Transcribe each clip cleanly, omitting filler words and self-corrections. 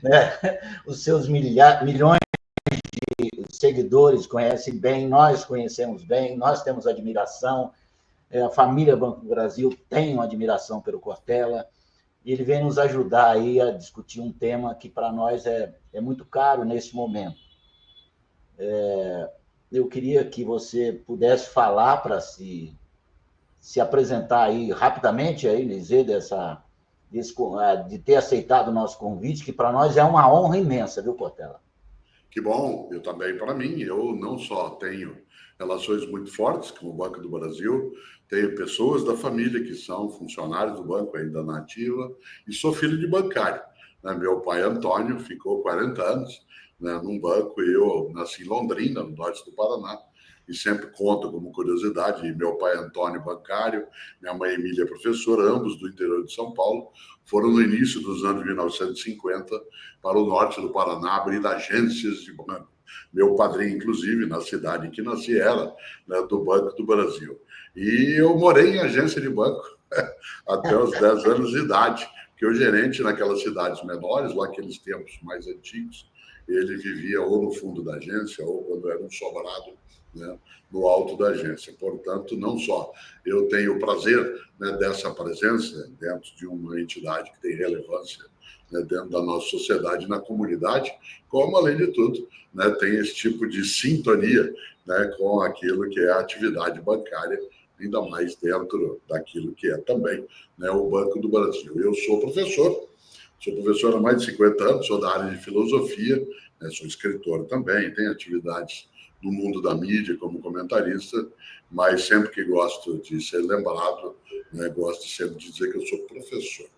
né? Os seus milhões de seguidores conhecem bem, nós conhecemos bem, nós temos admiração, a família Banco do Brasil tem uma admiração pelo Cortella, e ele vem nos ajudar aí a discutir um tema que para nós é muito caro nesse momento. Eu queria que você pudesse falar para se apresentar aí rapidamente, aí, dizer de ter aceitado o nosso convite, que para nós é uma honra imensa, viu, Cortella? Que bom, eu também, para mim, eu não só tenho relações muito fortes com o Banco do Brasil, tenho pessoas da família que são funcionários do banco ainda na ativa, e sou filho de bancário. Né? Meu pai, Antônio, ficou 40 anos, né, num banco, e eu nasci em Londrina, no norte do Paraná, e sempre conto como curiosidade, meu pai, Antônio, bancário, minha mãe, Emília, professora, ambos do interior de São Paulo, foram no início dos anos 1950 para o norte do Paraná abrir agências de banco. Meu padrinho, inclusive, na cidade em que nasci, era, né, do Banco do Brasil. E eu morei em agência de banco até os 10 anos de idade, que o gerente naquelas cidades menores, lá aqueles tempos mais antigos, ele vivia ou no fundo da agência ou quando era um sobrado, né, no alto da agência. Portanto, não só eu tenho o prazer, né, dessa presença dentro de uma entidade que tem relevância, né, dentro da nossa sociedade, na comunidade, como, além de tudo, né, tem esse tipo de sintonia, né, com aquilo que é a atividade bancária, ainda mais dentro daquilo que é também, né, o Banco do Brasil. Eu sou professor há mais de 50 anos, sou da área de filosofia, né, sou escritor também, tenho atividades no mundo da mídia como comentarista, mas sempre que gosto de ser lembrado, né, gosto sempre de dizer que eu sou professor.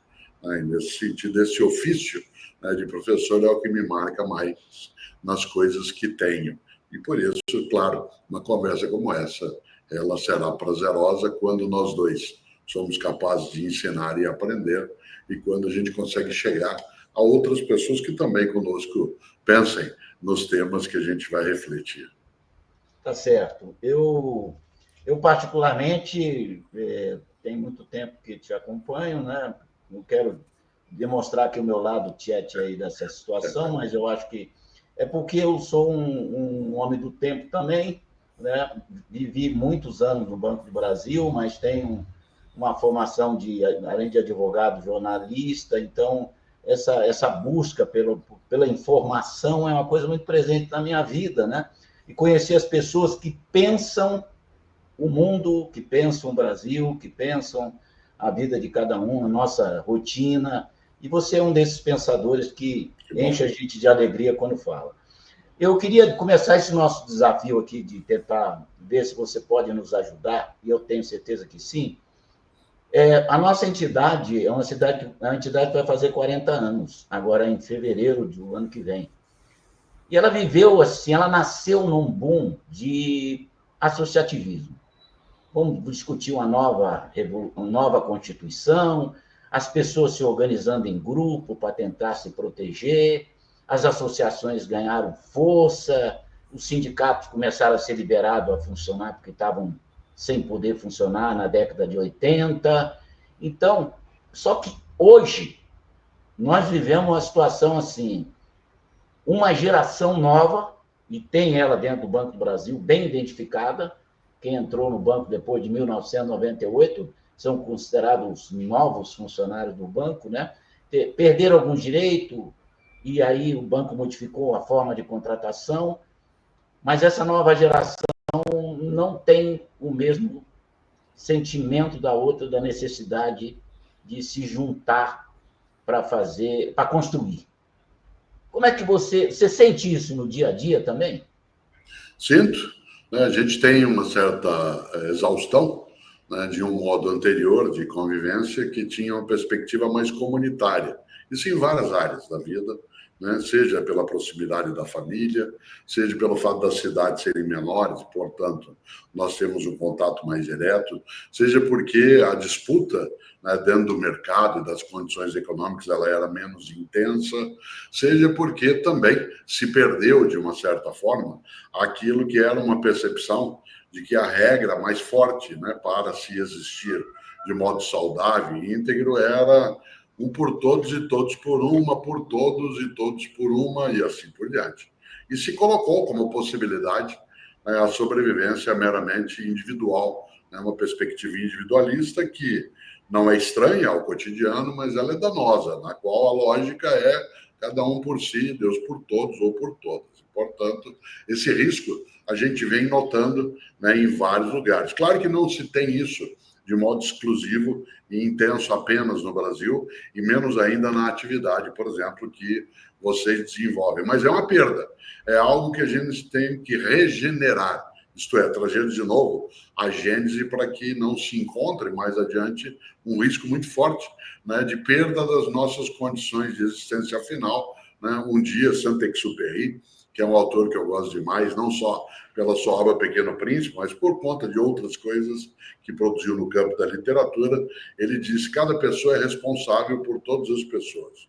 Né, e nesse sentido, esse ofício, né, de professor é o que me marca mais nas coisas que tenho. E por isso, claro, uma conversa como essa, ela será prazerosa quando nós dois somos capazes de ensinar e aprender, e quando a gente consegue chegar a outras pessoas que também conosco pensem nos temas que a gente vai refletir. Tá certo. Eu particularmente, tem muito tempo que te acompanho, né? Não quero demonstrar aqui o meu lado tiete aí dessa situação, mas eu acho que é porque eu sou um homem do tempo também, né? Vivi muitos anos no Banco do Brasil, mas tenho uma formação além de advogado, jornalista, então essa busca pela informação é uma coisa muito presente na minha vida, né? E conhecer as pessoas que pensam o mundo, que pensam o Brasil, que pensam a vida de cada um, a nossa rotina. E você é um desses pensadores que enche a gente de alegria quando fala. Eu queria começar esse nosso desafio aqui de tentar ver se você pode nos ajudar, e eu tenho certeza que sim. A nossa entidade é uma entidade que vai fazer 40 anos, agora em fevereiro do ano que vem. E ela viveu assim, ela nasceu num boom de associativismo. Vamos discutir uma nova Constituição, as pessoas se organizando em grupo para tentar se proteger, as associações ganharam força, os sindicatos começaram a ser liberados a funcionar porque estavam sem poder funcionar na década de 80. Então, só que hoje nós vivemos uma situação assim, uma geração nova, e tem ela dentro do Banco do Brasil, bem identificada. Quem entrou no banco depois de 1998 são considerados novos funcionários do banco, né? Perderam alguns direitos, e aí o banco modificou a forma de contratação, mas essa nova geração não tem o mesmo sentimento da outra, da necessidade de se juntar para construir. Como é que você sente isso no dia a dia também? Sinto. Né? A gente tem uma certa exaustão, né, de um modo anterior de convivência que tinha uma perspectiva mais comunitária. Isso em várias áreas da vida, né? Seja pela proximidade da família, seja pelo fato das cidades serem menores, portanto, nós temos um contato mais direto, seja porque a disputa, né, dentro do mercado e das condições econômicas ela era menos intensa, seja porque também se perdeu, de uma certa forma, aquilo que era uma percepção de que a regra mais forte, né, para se existir de modo saudável e íntegro era um por todos e todos por uma por todos e todos por uma, e assim por diante. E se colocou como possibilidade, né, a sobrevivência meramente individual, né, uma perspectiva individualista que não é estranha ao cotidiano, mas ela é danosa, na qual a lógica é cada um por si, Deus por todos ou por todas. Portanto, esse risco a gente vem notando, né, em vários lugares. Claro que não se tem isso de modo exclusivo e intenso apenas no Brasil, e menos ainda na atividade, por exemplo, que vocês desenvolvem. Mas é uma perda, é algo que a gente tem que regenerar, isto é, trazer de novo a gênese para que não se encontre mais adiante um risco muito forte, né, de perda das nossas condições de existência final. Né? Um dia, Saint-Exupéry, que é um autor que eu gosto demais, não só pela sua obra Pequeno Príncipe, mas por conta de outras coisas que produziu no campo da literatura, ele diz que cada pessoa é responsável por todas as pessoas.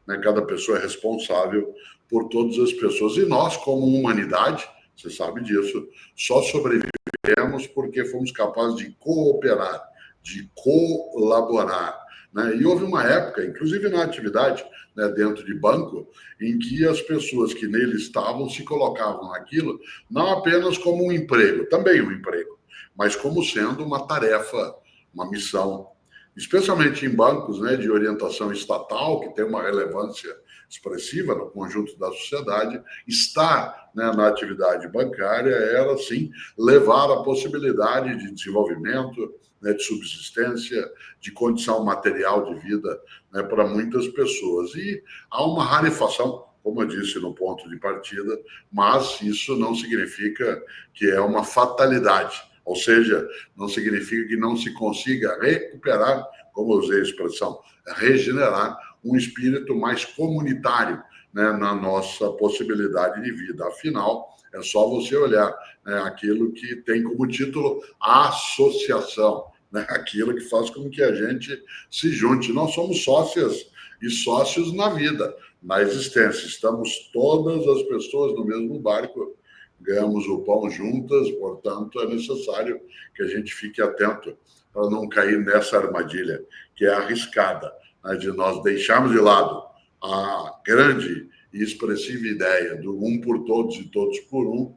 Né? Cada pessoa é responsável por todas as pessoas. E nós, como humanidade, você sabe disso, só sobrevivemos porque fomos capazes de cooperar, de colaborar. Né? E houve uma época, inclusive na atividade, né, dentro de banco, em que as pessoas que nele estavam se colocavam naquilo não apenas como um emprego, também um emprego, mas como sendo uma tarefa, uma missão, especialmente em bancos, né, de orientação estatal, que tem uma relevância expressiva no conjunto da sociedade. Estar, né, na atividade bancária era, sim, levar a possibilidade de desenvolvimento, né, de subsistência, de condição material de vida, né, para muitas pessoas. E há uma rarefação, como eu disse no ponto de partida, mas isso não significa que é uma fatalidade. Ou seja, não significa que não se consiga recuperar, como eu usei a expressão, regenerar um espírito mais comunitário, né, na nossa possibilidade de vida. Afinal, é só você olhar, né, aquilo que tem como título associação, né, aquilo que faz com que a gente se junte. Nós somos sócias e sócios na vida, na existência. Estamos todas as pessoas no mesmo barco, ganhamos o pão juntas, portanto, é necessário que a gente fique atento para não cair nessa armadilha, que é arriscada, né, de nós deixarmos de lado a grande e expressiva ideia do um por todos e todos por um,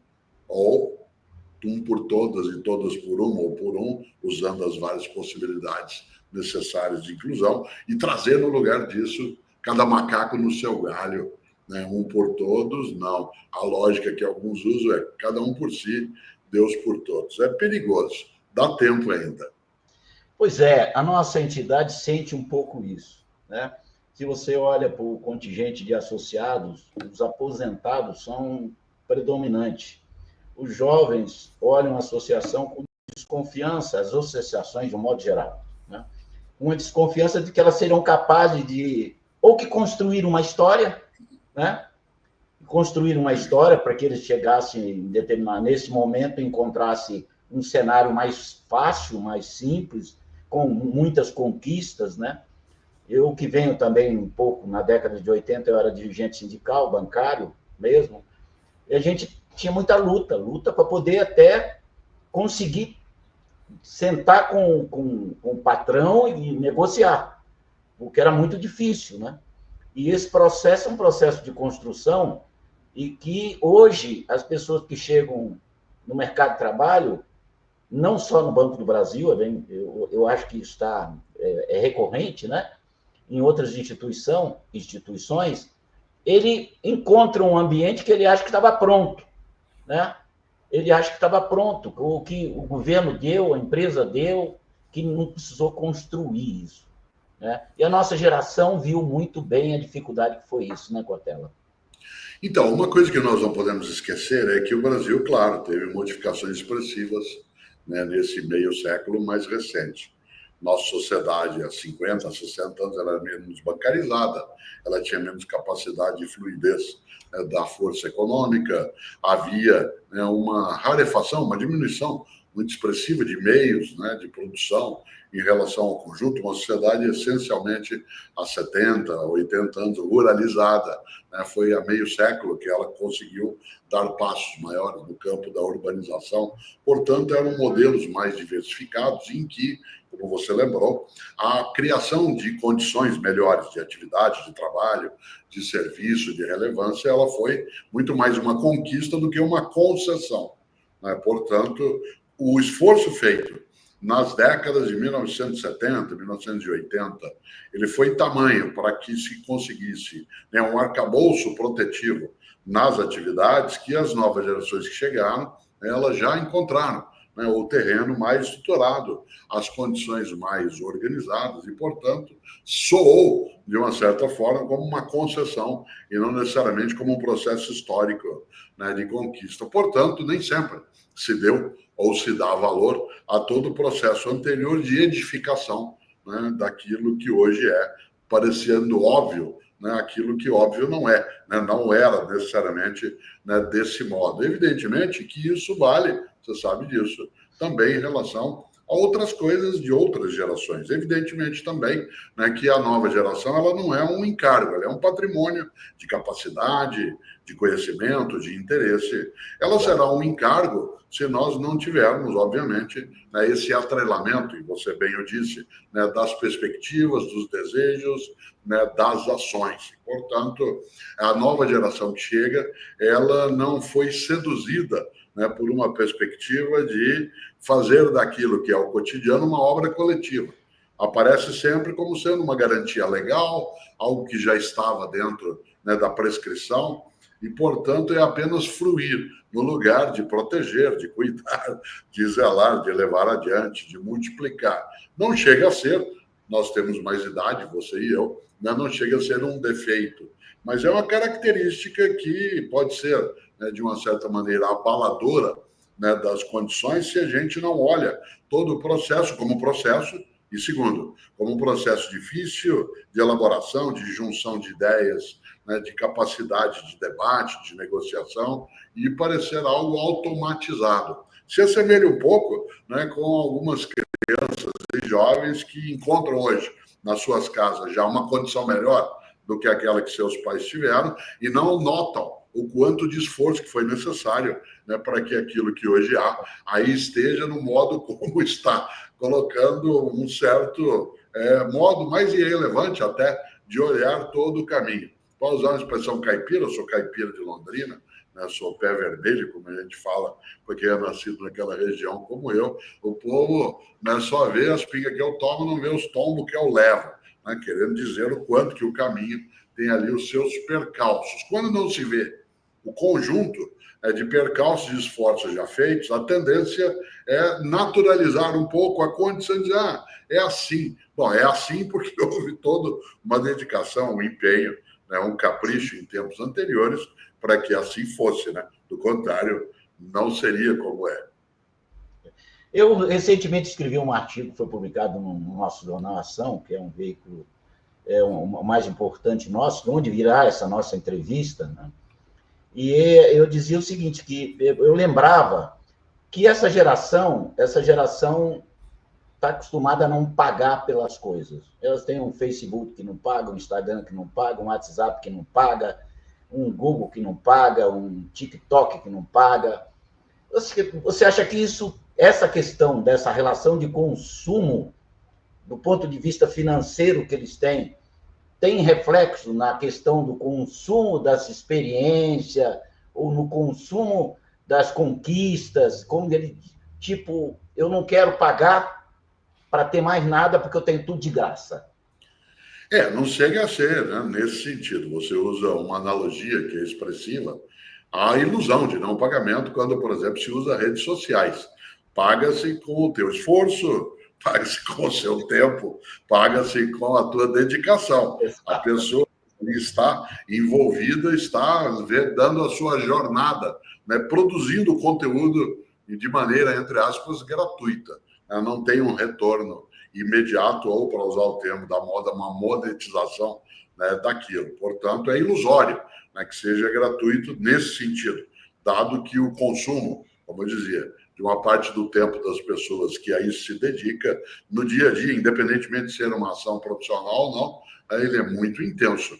ou um por todas e todas por uma ou por um, usando as várias possibilidades necessárias de inclusão, e trazer no lugar disso cada macaco no seu galho, né? Um por todos, não. A lógica que alguns usam é cada um por si, Deus por todos. É perigoso, dá tempo ainda. Pois é, a nossa entidade sente um pouco isso, né? Se você olha para o contingente de associados, os aposentados são predominantes. Os jovens olham a associação com desconfiança, as associações de um modo geral, né? Uma desconfiança de que elas serão capazes de, ou que construir uma história, né? Construir uma história para que eles chegassem, nesse momento, encontrassem um cenário mais fácil, mais simples, com muitas conquistas, né? Eu que venho também um pouco, na década de 80, eu era dirigente sindical, bancário mesmo, e a gente tinha muita luta para poder até conseguir sentar com o patrão e negociar, o que era muito difícil, né? E esse processo é um processo de construção e que hoje as pessoas que chegam no mercado de trabalho, não só no Banco do Brasil, eu acho que isso é recorrente, né? Em outras instituições, ele encontra um ambiente que ele acha que estava pronto, né? Ele acha que estava pronto, o que o governo deu, a empresa deu, que não precisou construir isso, né? E a nossa geração viu muito bem a dificuldade que foi isso, né, Cortella? Então, uma coisa que nós não podemos esquecer é que o Brasil, claro, teve modificações expressivas, né, nesse meio século mais recente. Nossa sociedade, há 50, 60 anos, ela era menos bancarizada, ela tinha menos capacidade de fluidez, né, da força econômica, havia, né, uma rarefação, uma diminuição muito expressiva de meios, né, de produção em relação ao conjunto, uma sociedade essencialmente há 70, 80 anos ruralizada, né, foi há meio século que ela conseguiu dar passos maiores no campo da urbanização, portanto eram modelos mais diversificados em que, como você lembrou, a criação de condições melhores de atividade, de trabalho, de serviço, de relevância, ela foi muito mais uma conquista do que uma concessão, né? Portanto, o esforço feito nas décadas de 1970, 1980, ele foi tamanho para que se conseguisse, né, um arcabouço protetivo nas atividades que as novas gerações que chegaram, elas já encontraram, né, o terreno mais estruturado, as condições mais organizadas e, portanto, soou, de uma certa forma, como uma concessão e não necessariamente como um processo histórico, né, de conquista. Portanto, nem sempre se deu ou se dá valor a todo o processo anterior de edificação, né, daquilo que hoje é, parecendo óbvio, né, aquilo que óbvio não é, né, não era necessariamente, né, desse modo. Evidentemente que isso vale, você sabe disso, também em relação a outras coisas de outras gerações. Evidentemente também, né, que a nova geração ela não é um encargo, ela é um patrimônio de capacidade, de conhecimento, de interesse. Ela será um encargo se nós não tivermos, obviamente, né, esse atrelamento, e você bem o disse, né, das perspectivas, dos desejos, né, das ações. Portanto, a nova geração que chega, ela não foi seduzida, né, por uma perspectiva de fazer daquilo que é o cotidiano uma obra coletiva. Aparece sempre como sendo uma garantia legal, algo que já estava dentro, né, da prescrição, e, portanto, é apenas fruir no lugar de proteger, de cuidar, de zelar, de levar adiante, de multiplicar. Não chega a ser, nós temos mais idade, você e eu, né, não chega a ser um defeito, mas é uma característica que pode ser, né, de uma certa maneira, abaladora, né, das condições se a gente não olha todo o processo como processo, e segundo, como um processo difícil de elaboração, de junção de ideias, né, de capacidade de debate, de negociação, e parecer algo automatizado. Se assemelha um pouco, né, com algumas crianças e jovens que encontram hoje nas suas casas já uma condição melhor do que aquela que seus pais tiveram e não notam o quanto de esforço que foi necessário, né, para que aquilo que hoje há aí esteja no modo como está, colocando um certo modo mais irrelevante até de olhar todo o caminho. Para usar a expressão caipira, eu sou caipira de Londrina, né, sou pé vermelho, como a gente fala, porque é nascido naquela região como eu, o povo, né, só vê as pingas que eu tomo, não vê os tombos que eu levo, né, querendo dizer o quanto que o caminho tem ali os seus percalços. Quando não se vê o conjunto de percalços e esforços já feitos, a tendência é naturalizar um pouco a condição de dizer, é assim. Bom, é assim porque houve toda uma dedicação, um empenho, né, um capricho em tempos anteriores para que assim fosse, né? Do contrário, não seria como é. Eu recentemente escrevi um artigo que foi publicado no nosso jornal Ação, que é um veículo o mais importante nosso, onde virá essa nossa entrevista, né? E eu dizia o seguinte, que eu lembrava que essa geração está acostumada a não pagar pelas coisas. Elas têm um Facebook que não paga, um Instagram que não paga, um WhatsApp que não paga, um Google que não paga, um TikTok que não paga. Você acha que essa questão dessa relação de consumo, do ponto de vista financeiro que eles têm, tem reflexo na questão do consumo dessa experiência ou no consumo das conquistas, como ele, tipo, eu não quero pagar para ter mais nada porque eu tenho tudo de graça? Não chega a ser, né, nesse sentido. Você usa uma analogia que é expressiva, a ilusão de não pagamento quando, por exemplo, se usa redes sociais. Paga-se com o teu esforço, paga-se com o seu tempo, paga-se com a tua dedicação. A pessoa está envolvida, está dando a sua jornada, né, produzindo conteúdo de maneira, entre aspas, gratuita. Não tem um retorno imediato, ou, para usar o termo da moda, uma monetização, né, daquilo. Portanto, é ilusório, né, que seja gratuito nesse sentido, dado que o consumo, como eu dizia, de de uma parte do tempo das pessoas que a isso se dedica no dia a dia, independentemente de ser uma ação profissional ou não, ele é muito intenso.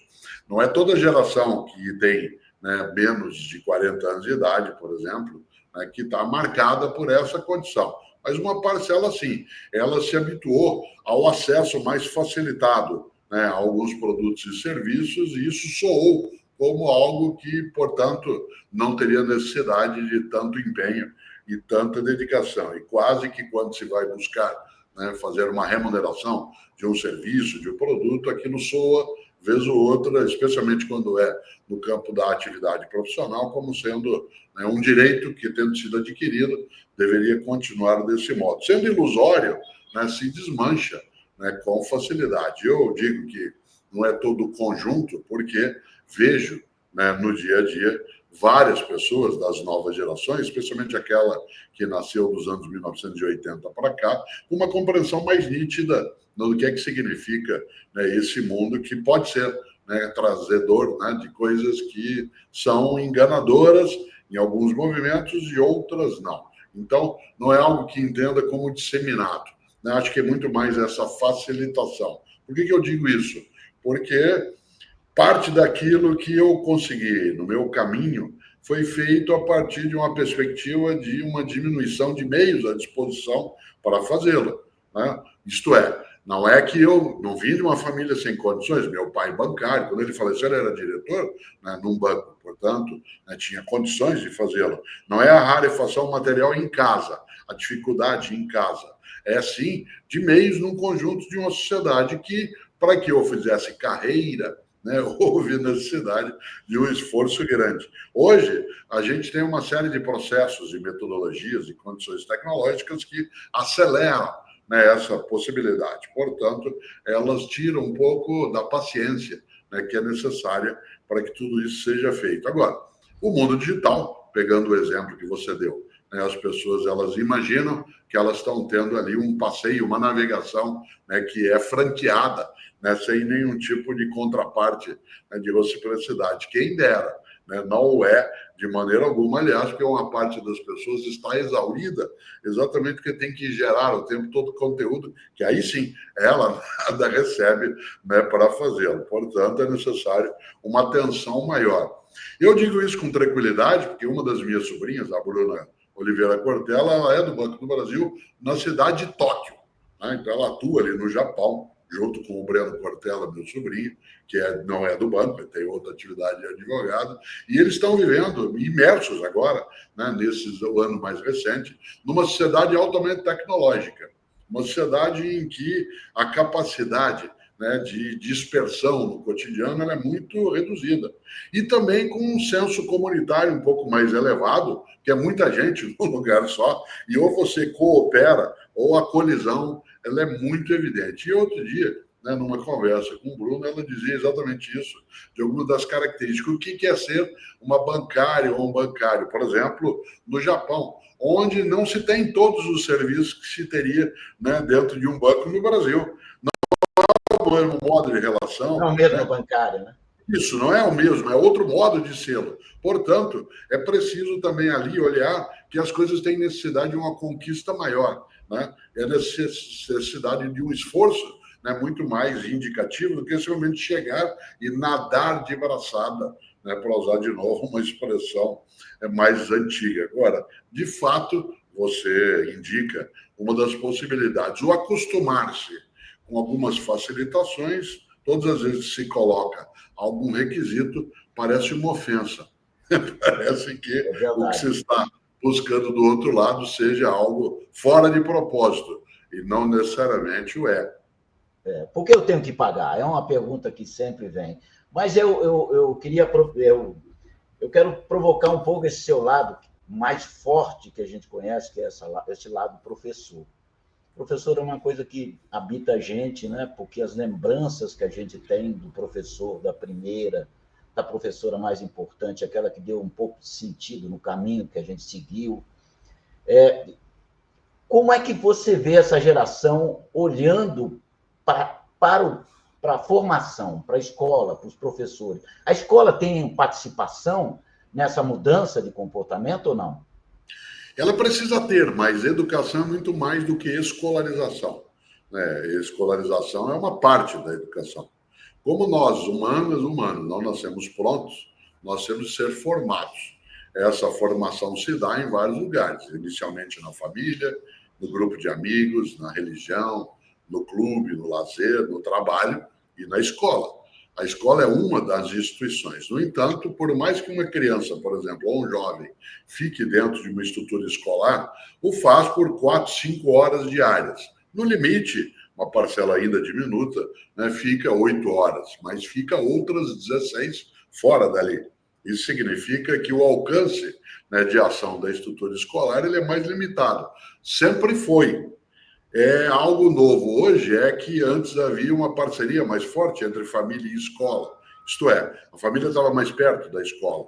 Não é toda geração que tem, né, menos de 40 anos de idade, por exemplo, né, que está marcada por essa condição. Mas uma parcela, sim, ela se habituou ao acesso mais facilitado, né, a alguns produtos e serviços, e isso soou como algo que, portanto, não teria necessidade de tanto empenho e tanta dedicação. E quase que quando se vai buscar, né, fazer uma remuneração de um serviço, de um produto, aquilo soa, vez ou outra, especialmente quando é no campo da atividade profissional, como sendo, né, um direito que, tendo sido adquirido, deveria continuar desse modo. Sendo ilusório, né, se desmancha, né, com facilidade. Eu digo que não é todo o conjunto, porque vejo, né, no dia a dia várias pessoas das novas gerações, especialmente aquela que nasceu dos anos 1980 para cá, com uma compreensão mais nítida do que é que significa, né, esse mundo que pode ser, né, trazedor, né, de coisas que são enganadoras em alguns movimentos e outras não. Então, não é algo que entenda como disseminado, né? Acho que é muito mais essa facilitação. Por que eu digo isso? Porque parte daquilo que eu consegui no meu caminho foi feito a partir de uma perspectiva de uma diminuição de meios à disposição para fazê-lo, né? Isto é, não é que eu não vim de uma família sem condições. Meu pai bancário, quando ele faleceu, ele era diretor, né, num banco, portanto, né, tinha condições de fazê-lo. Não é a rarefação material em casa, a dificuldade em casa. É, sim, de meios num conjunto de uma sociedade que, para que eu fizesse carreira, né, houve necessidade de um esforço grande. Hoje, a gente tem uma série de processos e metodologias e condições tecnológicas que aceleram, né, essa possibilidade. Portanto, elas tiram um pouco da paciência, né, que é necessária para que tudo isso seja feito. Agora, o mundo digital, pegando o exemplo que você deu, né, as pessoas elas imaginam que elas estão tendo ali um passeio, uma navegação, né, que é franqueada, né, sem nenhum tipo de contraparte, né, de reciprocidade. Quem dera, né, não é de maneira alguma, aliás, porque uma parte das pessoas está exaurida exatamente porque tem que gerar o tempo todo conteúdo, que aí sim ela nada recebe, né, para fazê-lo. Portanto, é necessário uma atenção maior. Eu digo isso com tranquilidade, porque uma das minhas sobrinhas, a Bruna Oliveira Cortella, ela é do Banco do Brasil, na cidade de Tóquio, né? Então, ela atua ali no Japão, junto com o Breno Cortella, meu sobrinho, que não é do banco, tem outra atividade de advogado, e eles estão vivendo, imersos agora, né, o ano mais recente, numa sociedade altamente tecnológica, uma sociedade em que a capacidade, né, de dispersão no cotidiano ela é muito reduzida. E também com um senso comunitário um pouco mais elevado, que é muita gente num lugar só, e ou você coopera, ou a colisão ela é muito evidente. E outro dia, né, numa conversa com o Bruno, ela dizia exatamente isso, de algumas das características. O que é ser uma bancária ou um bancário? Por exemplo, no Japão, onde não se tem todos os serviços que se teria, né, dentro de um banco no Brasil. Não é o mesmo modo de relação. Não é o mesmo, né, bancário, né? Isso, não é o mesmo, é outro modo de ser. Portanto, é preciso também ali olhar que as coisas têm necessidade de uma conquista maior, né? É necessidade de um esforço, né, muito mais indicativo do que simplesmente chegar e nadar de braçada, né, para usar de novo uma expressão mais antiga. Agora, de fato, você indica uma das possibilidades, o acostumar-se com algumas facilitações. Todas as vezes que se coloca algum requisito, parece uma ofensa. Parece que o que se está buscando do outro lado seja algo fora de propósito, e não necessariamente o é. Por que eu tenho que pagar? É uma pergunta que sempre vem. Mas eu quero provocar um pouco esse seu lado mais forte que a gente conhece, que é esse lado professor. Professor é uma coisa que habita a gente, né? Porque as lembranças que a gente tem do professor, da professora mais importante, aquela que deu um pouco de sentido no caminho que a gente seguiu. Como é que você vê essa geração olhando para a formação, para a escola, para os professores? A escola tem participação nessa mudança de comportamento ou não? Ela precisa ter, mas educação é muito mais do que escolarização, né? Escolarização é uma parte da educação. Como nós, humanos, não nascemos prontos, nós temos que ser formados. Essa formação se dá em vários lugares, inicialmente na família, no grupo de amigos, na religião, no clube, no lazer, no trabalho e na escola. A escola é uma das instituições. No entanto, por mais que uma criança, por exemplo, ou um jovem, fique dentro de uma estrutura escolar, o faz por 4, 5 horas diárias. No limite, uma parcela ainda diminuta, né, fica 8 horas, mas fica outras 16 fora dali. Isso significa que o alcance, né, de ação da estrutura escolar ele é mais limitado. Sempre foi. É algo novo hoje é que antes havia uma parceria mais forte entre família e escola. Isto é, a família estava mais perto da escola.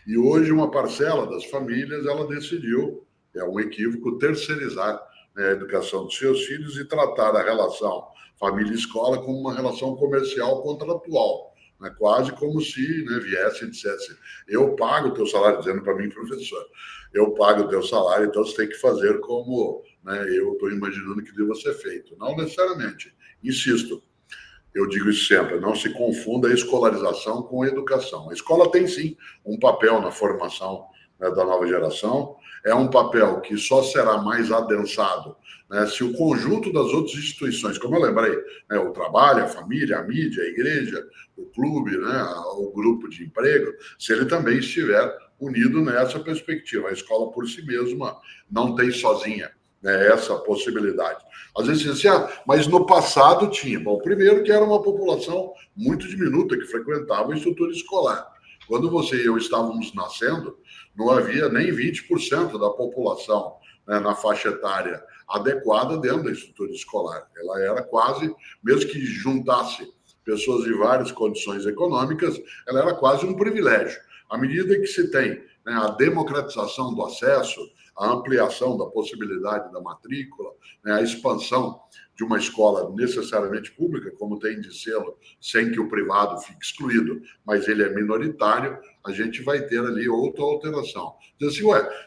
E hoje uma parcela das famílias ela decidiu, é um equívoco, terceirizar, né, a educação dos seus filhos e tratar a relação família-escola como uma relação comercial contratual. Né, quase como se, né, viesse e dissesse: eu pago o teu salário, dizendo para mim, professor, eu pago o teu salário, então você tem que fazer como, né, eu estou imaginando que deva ser feito. Não necessariamente. Insisto, eu digo isso sempre, não se confunda a escolarização com a educação. A escola tem, sim, um papel na formação, né, da nova geração, é um papel que só será mais adensado, né, se o conjunto das outras instituições, como eu lembrei, né, o trabalho, a família, a mídia, a igreja, o clube, né, o grupo de emprego, se ele também estiver unido nessa perspectiva. A escola por si mesma não tem sozinha, né, essa possibilidade. Às vezes assim, mas no passado tinha. Bom, primeiro que era uma população muito diminuta que frequentava a estrutura escolar. Quando você e eu estávamos nascendo, não havia nem 20% da população, né, na faixa etária adequada dentro da estrutura escolar. Ela era quase, mesmo que juntasse pessoas de várias condições econômicas, ela era quase um privilégio. À medida que se tem, né, a democratização do acesso, a ampliação da possibilidade da matrícula, né, a expansão de uma escola necessariamente pública, como tem de ser, sem que o privado fique excluído, mas ele é minoritário, a gente vai ter ali outra alteração. Diz assim,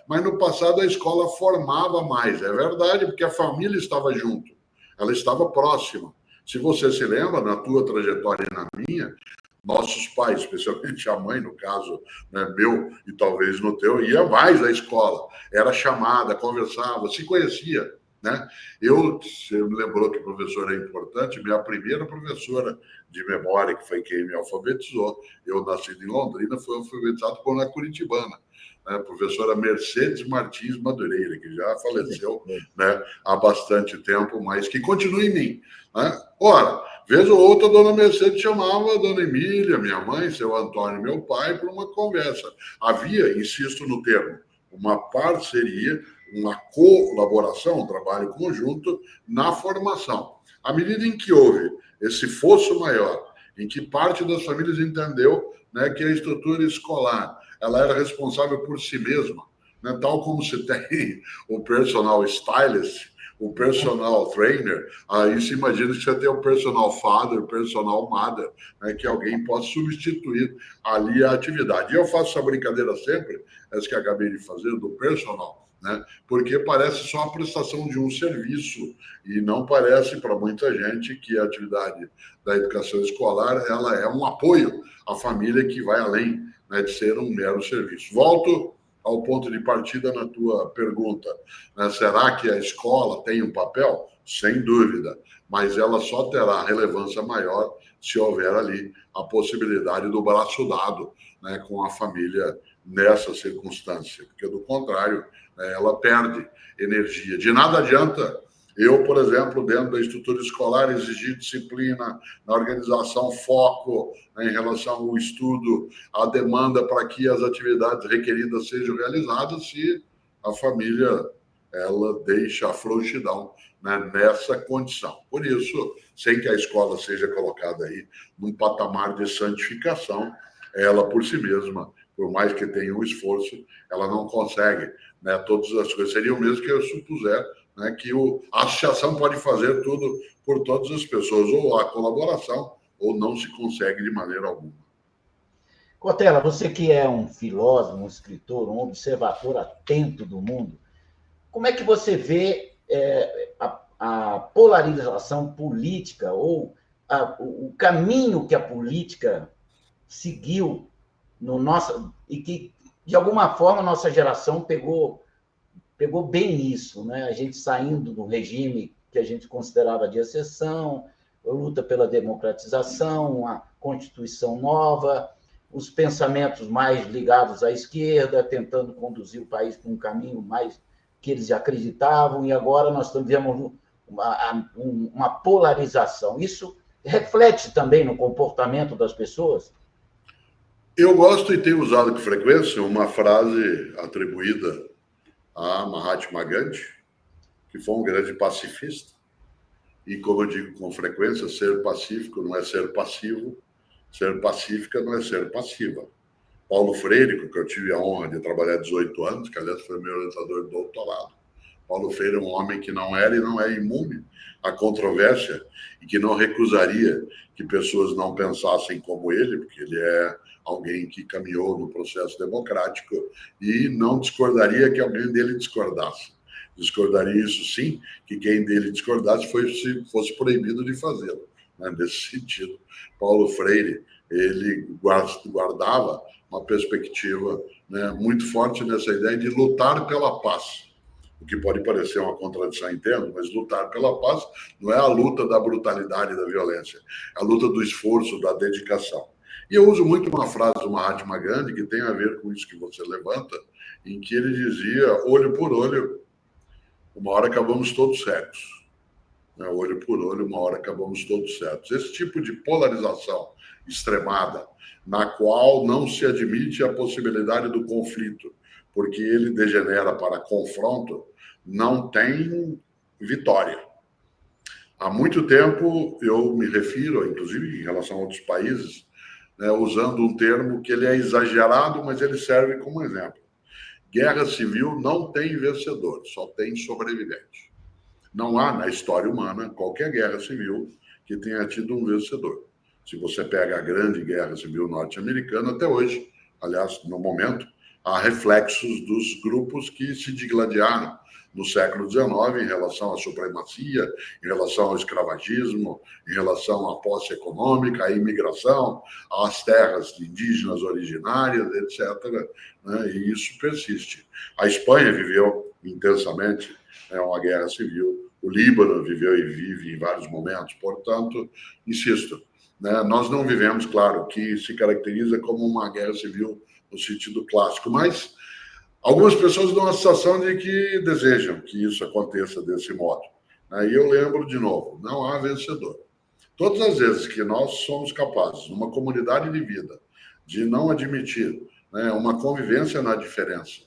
mas no passado a escola formava mais. É verdade, porque a família estava junto, ela estava próxima. Se você se lembra, na tua trajetória e na minha, nossos pais, especialmente a mãe, no caso, né, meu e talvez no teu, ia mais à escola. Era chamada, conversava, se conhecia. Né? Você me lembrou que o professor é importante, minha primeira professora de memória, que foi quem me alfabetizou, eu nascido em Londrina, foi alfabetizado por uma curitibana, né? A professora Mercedes Martins Madureira, que já faleceu, né, há bastante tempo, mas que continua em mim. Né? Ora, vez ou outra, a dona Mercedes chamava a dona Emília, minha mãe, seu Antônio, meu pai, para uma conversa. Havia, insisto no termo, uma parceria, uma colaboração, um trabalho conjunto na formação. À medida em que houve esse fosso maior, em que parte das famílias entendeu, né, que a estrutura escolar ela era responsável por si mesma, né, tal como se tem o personal stylist, o personal trainer, aí se imagina que você tem o personal father, o personal mother, né, que alguém possa substituir ali a atividade. E eu faço essa brincadeira sempre, essa que acabei de fazer, do personal, né, porque parece só a prestação de um serviço e não parece para muita gente que a atividade da educação escolar ela é um apoio à família que vai além, né, de ser um mero serviço. Volto ao ponto de partida na tua pergunta, né? Será que a escola tem um papel? Sem dúvida, mas ela só terá relevância maior se houver ali a possibilidade do braço dado, né, com a família nessa circunstância, porque do contrário, né, ela perde energia. De nada adianta eu, por exemplo, dentro da estrutura escolar, exigir disciplina na organização, foco, né, em relação ao estudo, a demanda para que as atividades requeridas sejam realizadas, se a família ela deixa a frouxidão, né, nessa condição. Por isso, sem que a escola seja colocada aí num patamar de santificação, ela por si mesma, por mais que tenha um esforço, ela não consegue, né, todas as coisas. Seria o mesmo que eu supuser, né, que a associação pode fazer tudo por todas as pessoas, ou a colaboração, ou não se consegue de maneira alguma. Cortella, você que é um filósofo, um escritor, um observador atento do mundo, como é que você vê a polarização política ou o caminho que a política seguiu no nosso, e que, de alguma forma, a nossa geração pegou bem nisso, né? A gente saindo do regime que a gente considerava de exceção, a luta pela democratização, a Constituição nova, os pensamentos mais ligados à esquerda, tentando conduzir o país para um caminho mais que eles acreditavam, e agora nós vivemos uma polarização. Isso reflete também no comportamento das pessoas? Eu gosto e tenho usado com frequência uma frase atribuída a Mahatma Gandhi, que foi um grande pacifista. E, como eu digo com frequência, ser pacífico não é ser passivo, ser pacífica não é ser passiva. Paulo Freire, com que eu tive a honra de trabalhar 18 anos, que aliás foi meu orientador de doutorado. Paulo Freire é um homem que não era e não é imune à controvérsia e que não recusaria que pessoas não pensassem como ele, porque ele é alguém que caminhou no processo democrático e não discordaria que alguém dele discordasse. Discordaria, isso sim, que quem dele discordasse fosse proibido de fazê-lo. Né? Nesse sentido, Paulo Freire, ele guardava uma perspectiva, né, muito forte nessa ideia de lutar pela paz. O que pode parecer uma contradição em termos, mas lutar pela paz não é a luta da brutalidade e da violência, é a luta do esforço, da dedicação. E eu uso muito uma frase do Mahatma Gandhi, que tem a ver com isso que você levanta, em que ele dizia, olho por olho, uma hora acabamos todos cegos. Olho por olho, uma hora acabamos todos cegos. Esse tipo de polarização extremada, na qual não se admite a possibilidade do conflito, porque ele degenera para confronto, não tem vitória. Há muito tempo eu me refiro, inclusive em relação a outros países, né, usando um termo que ele é exagerado, mas ele serve como exemplo. Guerra civil não tem vencedor, só tem sobrevivente. Não há na história humana qualquer guerra civil que tenha tido um vencedor. Se você pega a grande guerra civil norte-americana, até hoje, aliás, no momento, há reflexos dos grupos que se digladiaram no século XIX em relação à supremacia, em relação ao escravagismo, em relação à posse econômica, à imigração, às terras indígenas originárias, etc. Né? E isso persiste. A Espanha viveu intensamente, né, uma guerra civil, o Líbano viveu e vive em vários momentos, portanto, insisto, né, nós não vivemos, claro, que se caracteriza como uma guerra civil no sentido clássico, mas algumas pessoas dão a sensação de que desejam que isso aconteça desse modo. E eu lembro de novo, não há vencedor. Todas as vezes que nós somos capazes, numa comunidade de vida, de não admitir, né, uma convivência na diferença,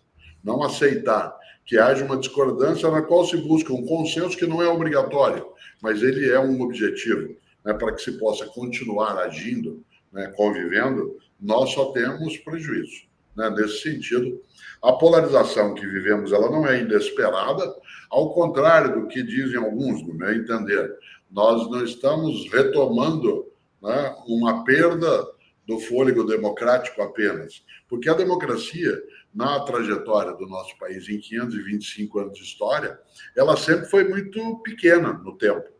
não aceitar que haja uma discordância na qual se busca um consenso que não é obrigatório, mas ele é um objetivo, né, para que se possa continuar agindo, né, convivendo, nós só temos prejuízo. Né? Nesse sentido, a polarização que vivemos ela não é inesperada, ao contrário do que dizem alguns, no meu entender. Nós não estamos retomando, né, uma perda do fôlego democrático apenas, porque a democracia, na trajetória do nosso país, em 525 anos de história, ela sempre foi muito pequena no tempo.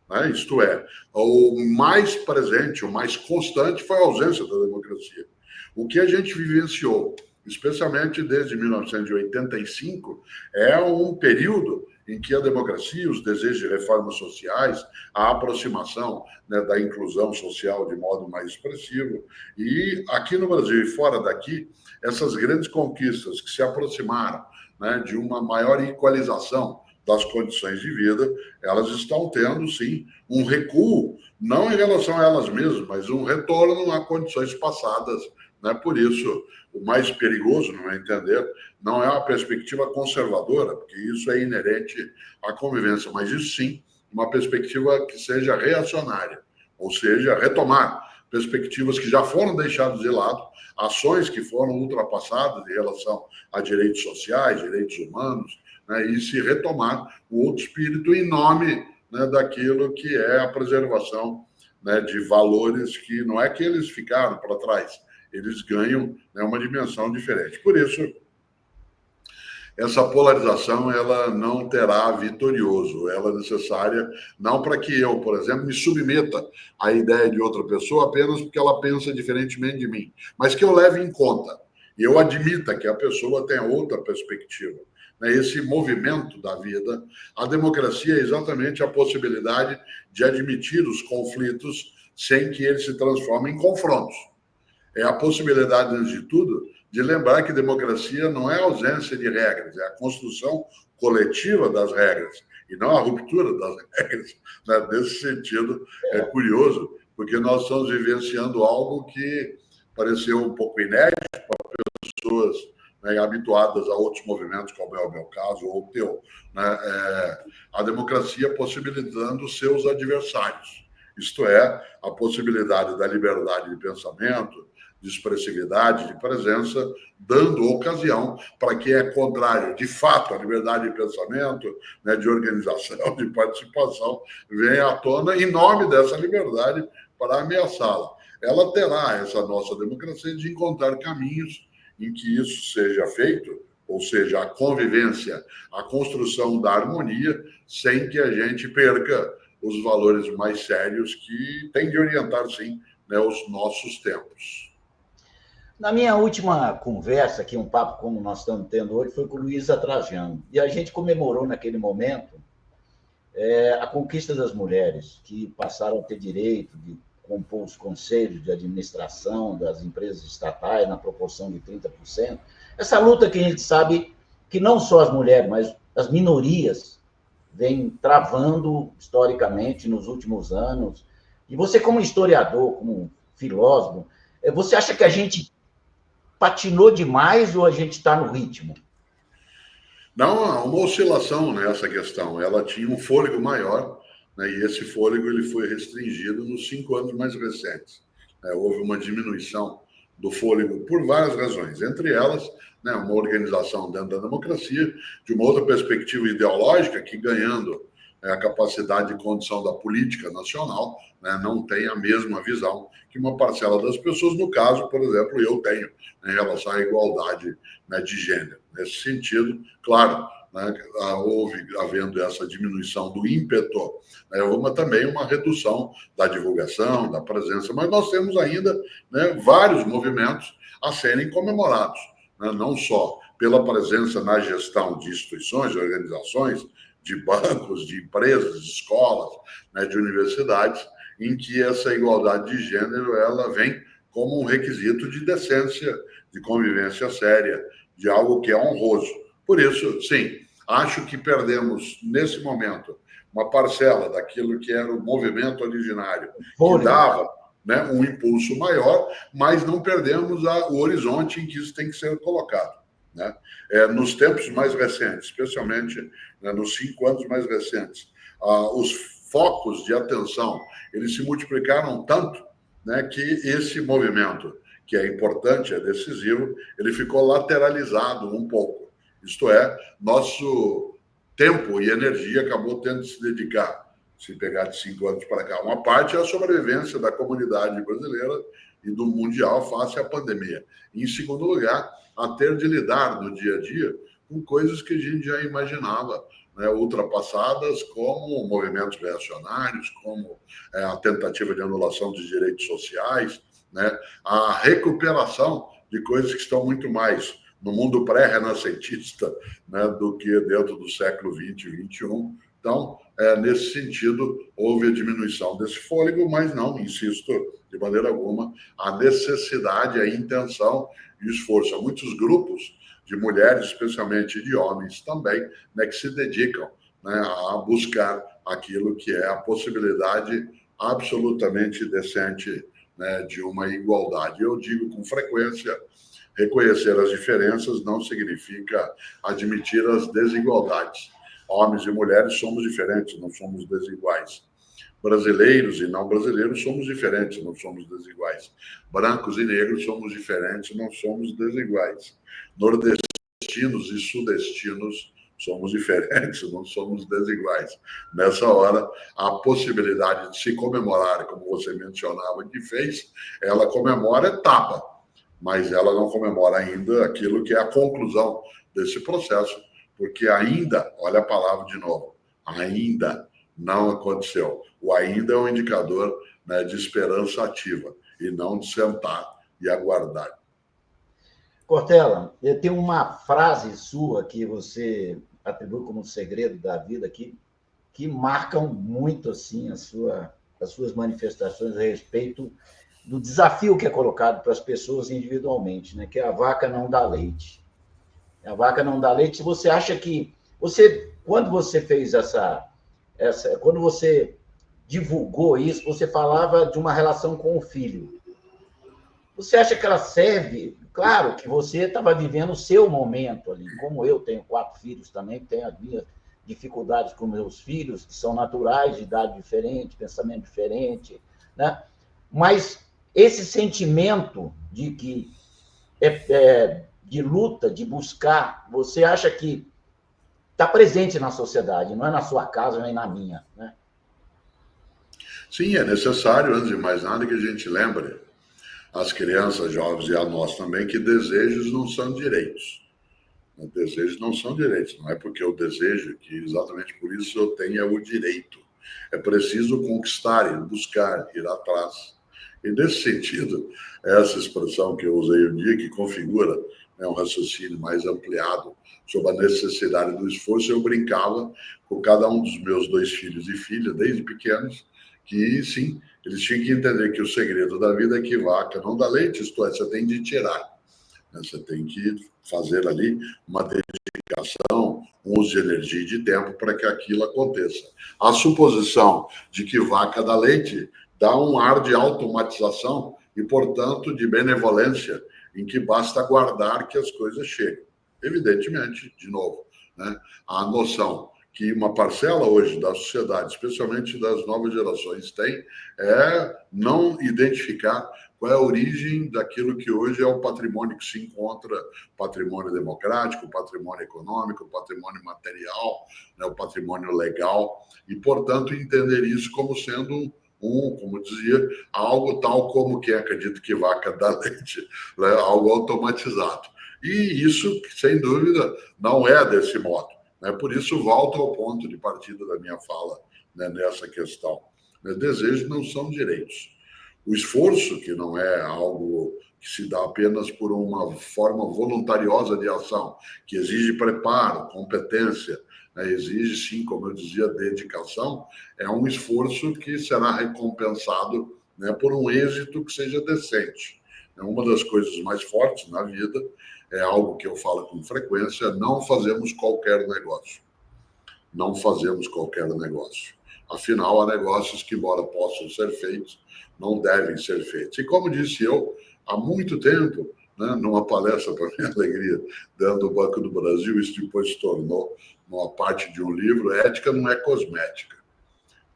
Né? Isto é, o mais presente, o mais constante foi a ausência da democracia. O que a gente vivenciou, especialmente desde 1985, é um período em que a democracia, os desejos de reformas sociais, a aproximação, né, da inclusão social de modo mais expressivo, e aqui no Brasil e fora daqui, essas grandes conquistas que se aproximaram, né, de uma maior equalização das condições de vida, elas estão tendo, sim, um recuo, não em relação a elas mesmas, mas um retorno a condições passadas. Né? Por isso, o mais perigoso, no meu entender, não é uma perspectiva conservadora, porque isso é inerente à convivência, mas isso sim, uma perspectiva que seja reacionária, ou seja, retomar perspectivas que já foram deixadas de lado, ações que foram ultrapassadas em relação a direitos sociais, direitos humanos, né, e se retomar o outro espírito em nome, né, daquilo que é a preservação, né, de valores que não é que eles ficaram para trás, eles ganham, né, uma dimensão diferente. Por isso, essa polarização ela não terá vitorioso. Ela é necessária não para que eu, por exemplo, me submeta à ideia de outra pessoa apenas porque ela pensa diferentemente de mim, mas que eu leve em conta e eu admita que a pessoa tem outra perspectiva. Esse movimento da vida, a democracia é exatamente a possibilidade de admitir os conflitos sem que eles se transformem em confrontos. É a possibilidade, antes de tudo, de lembrar que democracia não é a ausência de regras, é a construção coletiva das regras, e não a ruptura das regras. Nesse sentido, é curioso, porque nós estamos vivenciando algo que pareceu um pouco inédito para pessoas habituadas a outros movimentos, como é o meu caso, ou o teu. A democracia possibilitando seus adversários. Isto é, a possibilidade da liberdade de pensamento, de expressividade, de presença, dando ocasião para que é contrário, de fato, à liberdade de pensamento, de organização, de participação, venha à tona em nome dessa liberdade para ameaçá-la. Ela terá, essa nossa democracia, de encontrar caminhos em que isso seja feito, ou seja, a convivência, a construção da harmonia, sem que a gente perca os valores mais sérios que têm de orientar, sim, os nossos tempos. Na minha última conversa, aqui, um papo como nós estamos tendo hoje, foi com o Luísa Trajano. E a gente comemorou naquele momento a conquista das mulheres, que passaram a ter direito de compor os conselhos de administração das empresas estatais na proporção de 30%. Essa luta que a gente sabe que não só as mulheres, mas as minorias vêm travando historicamente nos últimos anos. E você, como historiador, como filósofo, você acha que a gente patinou demais ou a gente está no ritmo? Não, há uma oscilação nessa questão. Ela tinha um fôlego maior, e esse fôlego ele foi restringido nos 5 anos mais recentes. Houve uma diminuição do fôlego por várias razões, entre elas, uma organização dentro da democracia, de uma outra perspectiva ideológica, que ganhando a capacidade de condução da política nacional, não tem a mesma visão que uma parcela das pessoas, no caso, por exemplo, eu tenho, em relação à igualdade de gênero. Nesse sentido, claro, havendo essa diminuição do ímpeto, houve também uma redução da divulgação, da presença, mas nós temos ainda vários movimentos a serem comemorados, não só pela presença na gestão de instituições, de organizações, de bancos, de empresas, de escolas, de universidades, em que essa igualdade de gênero ela vem como um requisito de decência, de convivência séria, de algo que é honroso. Por isso, sim, acho que perdemos, nesse momento, uma parcela daquilo que era o movimento originário, que dava um impulso maior, mas não perdemos o horizonte em que isso tem que ser colocado. Nos tempos mais recentes, especialmente nos 5 anos mais recentes, os focos de atenção eles se multiplicaram tanto que esse movimento, que é importante, é decisivo, ele ficou lateralizado um pouco. Isto é, nosso tempo e energia acabou tendo de se dedicar, se pegar de 5 anos para cá, uma parte é a sobrevivência da comunidade brasileira e do mundial face à pandemia. E, em segundo lugar, a ter de lidar no dia a dia com coisas que a gente já imaginava ultrapassadas, como movimentos reacionários, como a tentativa de anulação de direitos sociais, a recuperação de coisas que estão muito mais no mundo pré-renascentista do que dentro do século XX e XXI. Então, nesse sentido, houve a diminuição desse fôlego, mas não, insisto, de maneira alguma, a necessidade, a intenção e o esforço. Há muitos grupos de mulheres, especialmente de homens também, que se dedicam a buscar aquilo que é a possibilidade absolutamente decente de uma igualdade. Eu digo com frequência, reconhecer as diferenças não significa admitir as desigualdades. Homens e mulheres somos diferentes, não somos desiguais. Brasileiros e não brasileiros somos diferentes, não somos desiguais. Brancos e negros somos diferentes, não somos desiguais. Nordestinos e sudestinos somos diferentes, não somos desiguais. Nessa hora, a possibilidade de se comemorar, como você mencionava que fez, ela comemora etapa. mas ela não comemora ainda aquilo que é a conclusão desse processo, porque ainda, olha a palavra de novo, ainda não aconteceu. O ainda é um indicador, né, de esperança ativa e não de sentar e aguardar. Cortella, tem uma frase sua que você atribui como segredo da vida que marcam muito assim as suas manifestações a respeito do desafio que é colocado para as pessoas individualmente, né? Que é a vaca não dá leite. A vaca não dá leite. Você acha que quando você fez quando você divulgou isso, você falava de uma relação com o filho. Você acha que ela serve? Claro que você estava vivendo o seu momento ali, como eu tenho 4 filhos também, tenho as minhas dificuldades com meus filhos, que são naturais, de idade diferente, pensamento diferente, né? Mas esse sentimento de que de luta, de buscar, você acha que está presente na sociedade, não é na sua casa nem na minha, né? Sim, é necessário, antes de mais nada, que a gente lembre às crianças, jovens e a nós também, que desejos não são direitos. Desejos não são direitos, não é porque eu desejo que exatamente por isso eu tenha o direito. É preciso conquistar, ir buscar, ir atrás. E nesse sentido, essa expressão que eu usei um dia, que configura, né, um raciocínio mais ampliado sobre a necessidade do esforço, eu brincava com cada um dos meus 2 filhos e filha, desde pequenos, que sim, eles tinham que entender que o segredo da vida é que vaca não dá leite, isto é, você tem de tirar. Você tem que fazer ali uma dedicação, um uso de energia e de tempo para que aquilo aconteça. A suposição de que vaca dá leite dá um ar de automatização e, portanto, de benevolência, em que basta aguardar que as coisas cheguem. Evidentemente, de novo, né, a noção que uma parcela hoje da sociedade, especialmente das novas gerações, tem é não identificar qual é a origem daquilo que hoje é o patrimônio que se encontra, patrimônio democrático, patrimônio econômico, patrimônio material, né, o patrimônio legal, e, portanto, entender isso como sendo como dizia, algo tal como quem acredita que vaca dá leite, né, algo automatizado. E isso, sem dúvida, não é desse modo. Né? Por isso, volto ao ponto de partida da minha fala, né, nessa questão. Desejos não são direitos. O esforço, que não é algo que se dá apenas por uma forma voluntariosa de ação, que exige preparo, competência, né, exige, sim, como eu dizia, dedicação, é um esforço que será recompensado, né, por um êxito que seja decente. Uma das coisas mais fortes na vida é algo que eu falo com frequência: não fazemos qualquer negócio. Não fazemos qualquer negócio. Afinal, há negócios que, embora possam ser feitos, não devem ser feitos. E como disse eu, há muito tempo, né, numa palestra, para minha alegria, dentro do Banco do Brasil, isso depois se tornou uma parte de um livro: ética não é cosmética.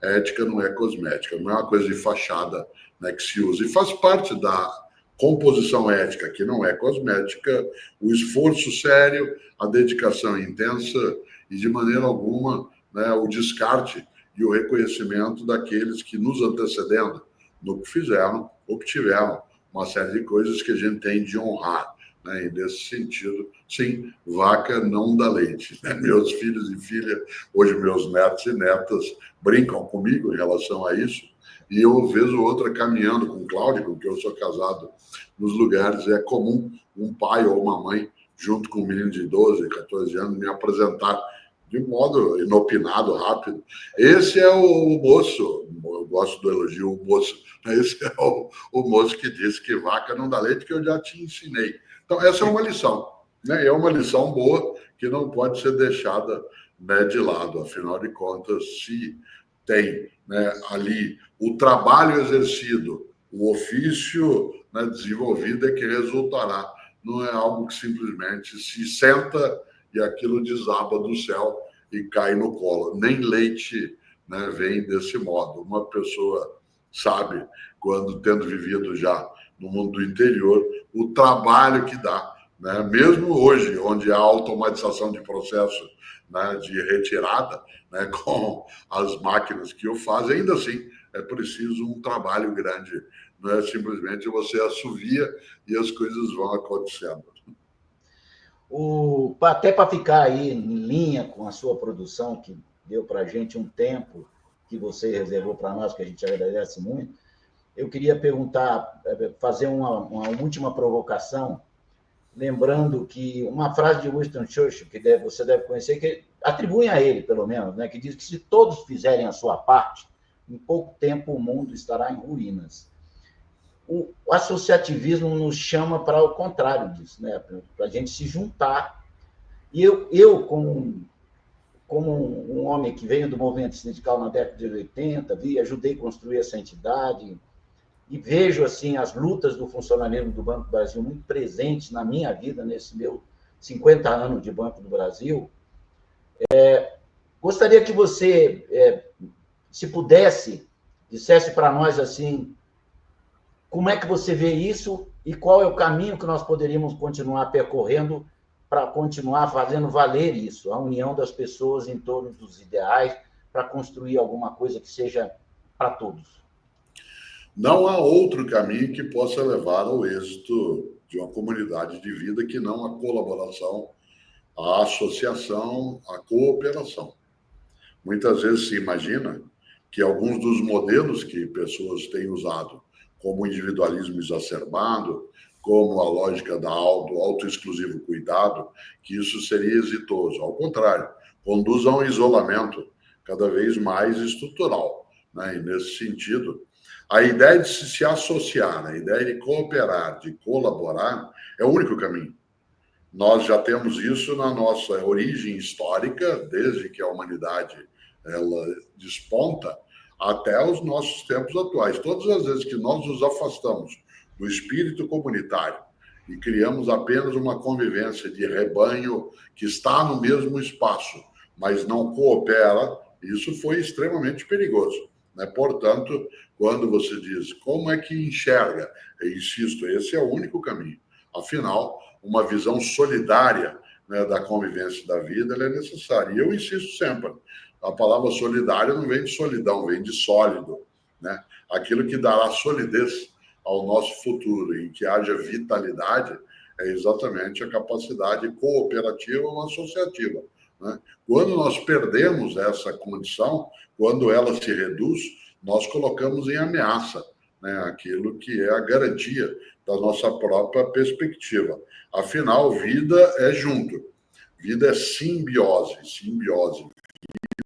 Ética não é cosmética, não é uma coisa de fachada, né, que se usa. E faz parte da composição ética, que não é cosmética, o esforço sério, a dedicação intensa e, de maneira alguma, né, o descarte e o reconhecimento daqueles que, nos antecedendo no que fizeram, obtiveram uma série de coisas que a gente tem de honrar. Né? E, nesse sentido, sim, vaca não dá leite. Né? Meus filhos e filhas, hoje meus netos e netas, brincam comigo em relação a isso. E eu, vez ou outra, caminhando com o Cláudio, com quem eu sou casado, nos lugares, é comum um pai ou uma mãe, junto com um menino de 12, 14 anos, me apresentar de modo inopinado, rápido. Esse é o moço, eu gosto do elogio, o moço, esse é o moço que disse que vaca não dá leite, que eu já te ensinei. Então, essa é uma lição, né? É uma lição boa que não pode ser deixada, né, de lado. Afinal de contas, se tem, né, ali o trabalho exercido, o ofício, né, desenvolvido, é que resultará. Não é algo que simplesmente se senta e aquilo desaba do céu e cai no colo. Nem leite, né, vem desse modo. Uma pessoa sabe, quando tendo vivido já no mundo do interior, o trabalho que dá. Né? Mesmo hoje, onde há automatização de processo, né, de retirada, né, com as máquinas que o fazem, ainda assim é preciso um trabalho grande não é simplesmente você assovia e as coisas vão acontecendo. Até para ficar aí em linha com a sua produção, que deu para a gente um tempo que você reservou para nós, que a gente agradece muito, eu queria perguntar, fazer uma última provocação, lembrando que uma frase de Winston Churchill, que você deve conhecer, que atribuem a ele, pelo menos, né, que diz que se todos fizerem a sua parte, em pouco tempo o mundo estará em ruínas. O associativismo nos chama para o contrário disso, né, para a gente se juntar. E eu como um homem que veio do movimento sindical na década de 80, ajudei a construir essa entidade, e vejo assim as lutas do funcionalismo do Banco do Brasil muito presentes na minha vida, nesse meu 50 anos de Banco do Brasil. Gostaria que você, se pudesse, dissesse para nós assim, como é que você vê isso e qual é o caminho que nós poderíamos continuar percorrendo para continuar fazendo valer isso, a união das pessoas em torno dos ideais, para construir alguma coisa que seja para todos. Não há outro caminho que possa levar ao êxito de uma comunidade de vida que não a colaboração, a associação, a cooperação. Muitas vezes se imagina que alguns dos modelos que pessoas têm usado, como o individualismo exacerbado, como a lógica do auto-exclusivo cuidado, que isso seria exitoso. Ao contrário, conduz a um isolamento cada vez mais estrutural, né? E nesse sentido, a ideia de se associar, a ideia de cooperar, de colaborar, é o único caminho. Nós já temos isso na nossa origem histórica, desde que a humanidade ela desponta, até os nossos tempos atuais. Todas as vezes que nós nos afastamos do espírito comunitário e criamos apenas uma convivência de rebanho que está no mesmo espaço, mas não coopera, isso foi extremamente perigoso, né? Portanto, quando você diz como é que enxerga, eu insisto, esse é o único caminho. Afinal, uma visão solidária, né, da convivência da vida, ela é necessária. E eu insisto sempre, a palavra solidária não vem de solidão, vem de sólido, né? Aquilo que dará solidez ao nosso futuro, em que haja vitalidade, é exatamente a capacidade cooperativa ou associativa, né? Quando nós perdemos essa condição, quando ela se reduz, nós colocamos em ameaça, né, aquilo que é a garantia da nossa própria perspectiva. Afinal, vida é junto, vida é simbiose,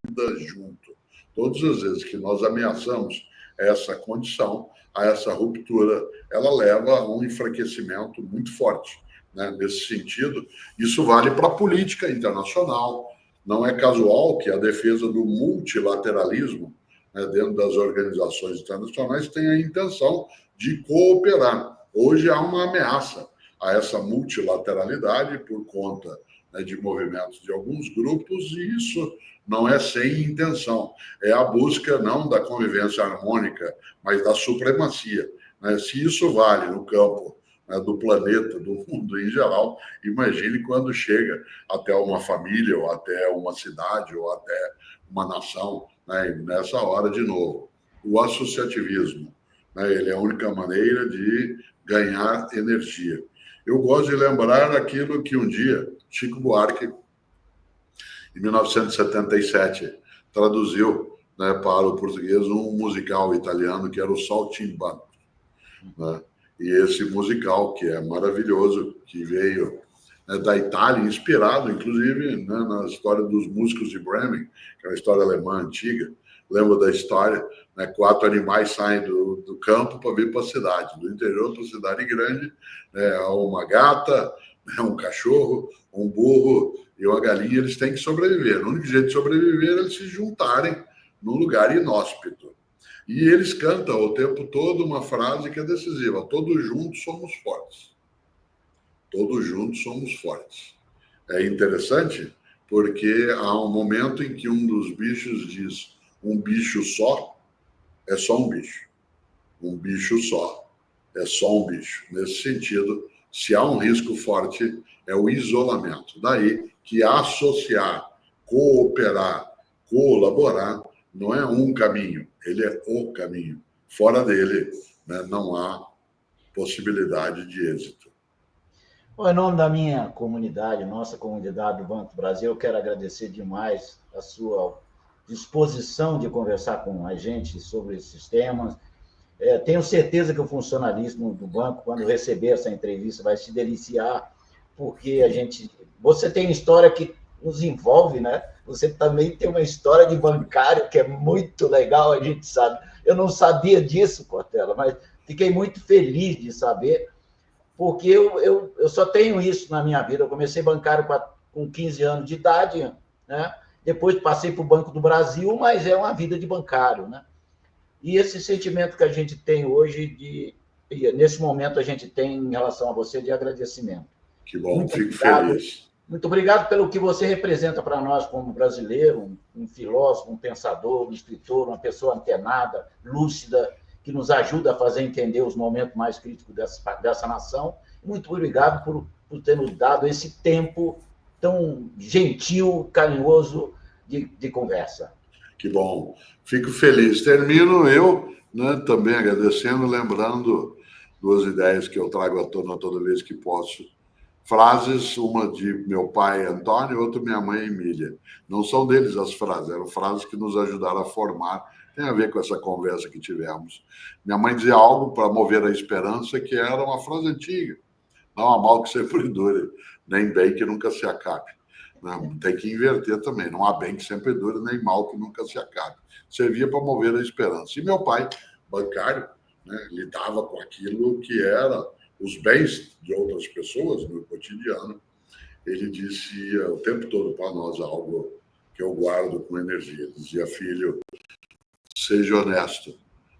vida junto. Todas as vezes que nós ameaçamos essa condição, a essa ruptura, ela leva a um enfraquecimento muito forte, né? Nesse sentido, isso vale para a política internacional. Não é casual que a defesa do multilateralismo, né, dentro das organizações internacionais tenha a intenção de cooperar. Hoje há uma ameaça a essa multilateralidade por conta, né, de movimentos de alguns grupos, e isso não é sem intenção. É a busca não da convivência harmônica, mas da supremacia, né? Se isso vale no campo, né, do planeta, do mundo em geral, imagine quando chega até uma família, ou até uma cidade, ou até uma nação, né? E nessa hora, de novo, o associativismo, né, ele é a única maneira de ganhar energia. Eu gosto de lembrar aquilo que um dia Chico Buarque, em 1977, traduziu, né, para o português um musical italiano que era o Saltimbanco, né? E esse musical, que é maravilhoso, que veio, né, da Itália, inspirado, inclusive, né, na história dos músicos de Bremen, que é uma história alemã antiga. Lembra da história, né? 4 animais saem do campo para vir para a cidade, do interior para a cidade grande, né? Uma gata, né, um cachorro, um burro e uma galinha. Eles têm que sobreviver. O único jeito de sobreviver é eles se juntarem num lugar inóspito. E eles cantam o tempo todo uma frase que é decisiva: todos juntos somos fortes. Todos juntos somos fortes. É interessante porque há um momento em que um dos bichos diz: um bicho só é só um bicho. Um bicho só é só um bicho. Nesse sentido, se há um risco forte, é o isolamento. Daí que associar, cooperar, colaborar não é um caminho, ele é o caminho. Fora dele, né, não há possibilidade de êxito. Bom, em nome da minha comunidade, nossa comunidade do Banco do Brasil, eu quero agradecer demais a sua disposição de conversar com a gente sobre esses temas. Tenho certeza que o funcionalismo do banco, quando receber essa entrevista, vai se deliciar, porque você tem uma história que nos envolve, né? Você também tem uma história de bancário que é muito legal, a gente sabe. Eu não sabia disso, Cortella, mas fiquei muito feliz de saber, porque eu só tenho isso na minha vida. Eu comecei bancário com 15 anos de idade, né? Depois passei para o Banco do Brasil, mas é uma vida de bancário, né? E esse sentimento que a gente tem hoje, nesse momento, a gente tem em relação a você de agradecimento. Que bom, Muito fico obrigado. feliz. Muito obrigado pelo que você representa para nós como brasileiro, um filósofo, um pensador, um escritor, uma pessoa antenada, lúcida, que nos ajuda a fazer entender os momentos mais críticos dessa nação. Muito obrigado por ter nos dado esse tempo tão gentil, carinhoso de conversa. Que bom, fico feliz. Termino eu, né, também agradecendo, lembrando duas ideias que eu trago à tona toda vez que posso. Frases, uma de meu pai Antônio, outra minha mãe Emília. Não são deles as frases, eram frases que nos ajudaram a formar. Tem a ver com essa conversa que tivemos. Minha mãe dizia algo para mover a esperança, que era uma frase antiga. Não há mal que sempre dure, nem bem que nunca se acabe. Não, tem que inverter também. Não há bem que sempre dure, nem mal que nunca se acabe. Servia para mover a esperança. E meu pai, bancário, né, lidava com aquilo que era os bens de outras pessoas no cotidiano. Ele dizia o tempo todo para nós algo que eu guardo com energia. Ele dizia: filho, seja honesto,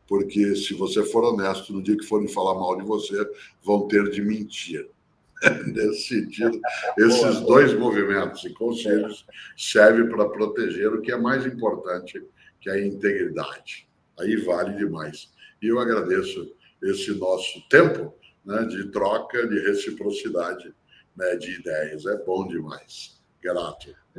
porque se você for honesto, no dia que forem falar mal de você, vão ter de mentir. Nesse sentido, esses dois movimentos e conselhos servem para proteger o que é mais importante, que é a integridade. Aí vale demais. E eu agradeço esse nosso tempo, né, de troca, de reciprocidade, né, de ideias. É bom demais. Grato.